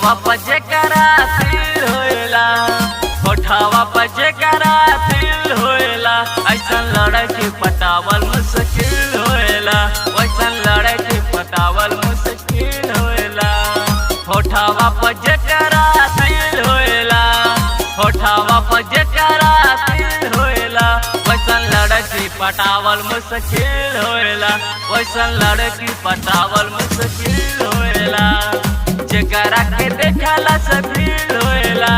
होठवा पर जेकरा दिल होएला, होठवा पर जेकरा दिल होएला, ऐसन लड़की पटावल मुश्किल होएला, वैसन लड़की पटावल मुश्किल होएला। होठवा पर जेकरा दिल होएला, होठवा पर जेकरा दिल होएला, वैसन लड़की पटावल मुश्किल होएला, वैसन लड़की पटावल मुश्किल होएला। जेकरा के देखला से फील होएला,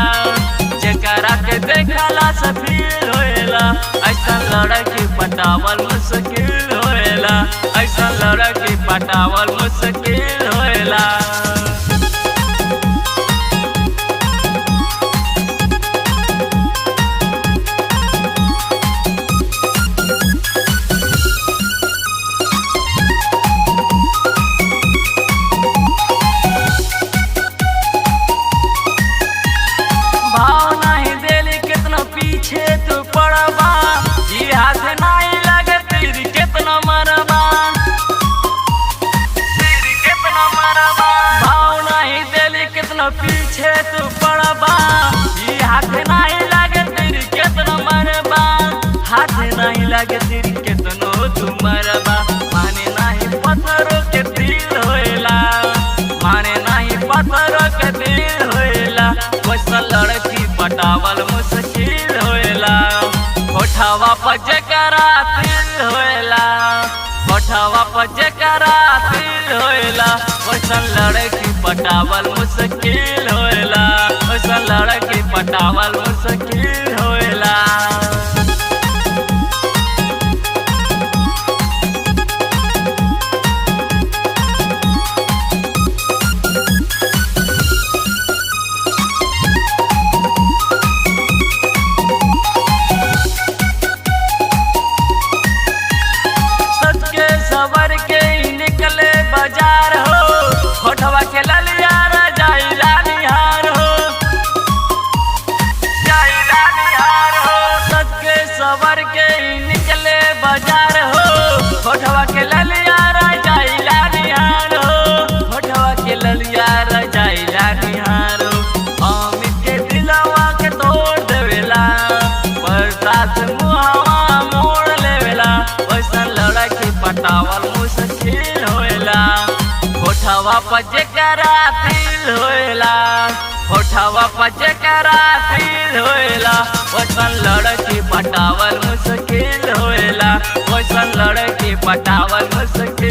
जेकरा के देखला से फील होएला, ऐसन लड़की पटावल मुश्किल होएला, ऐसन लड़की पटावल मुश्किल होएला। पीछे तू पड़बा, ये हाथ नहीं लगे तेरी कितना मरबा, तेरी कितना मरबा। भाव नहीं देली कितना पीछे तू पड़बा, ये हाथ नहीं लगे तेरी कितना मरबा, हाथ नहीं लगे तेरी कितनो तू मरबा। माने नहीं पत्थरों के दिल होएला, माने नहीं पत्थरों के दिल होएला, वैसा लड़की पटावल मुश्किल होएला। होठवा पर जेकरा दिल होएला, होठवा पर जेकरा दिल होएला, वैसन लड़की पटावल मुश्किल होएला, वैसन लड़की पटावल मुश्किल होएला। सवर के निकले बाजार हो, होठवा के ललिया जाइला निहार हो, जाइला निहार हो। सज के सवर के निकले बाजार हो, होठवा के ललिया जाइला निहार हो, होठवा के ललिया जाइला निहार हो। अमित के दिलवा के तोड़ देवेला, बरसात मुहवा मोड़ लेवेला, वैसा लड़की पटावल मुश्किल होएला। होठवा पर जेकरा दिल होएला, होठवा पर जेकरा दिल होएला, वैसन लड़की पटावल मुश्किल होएला, वैसन लड़की पटावल मुश्किल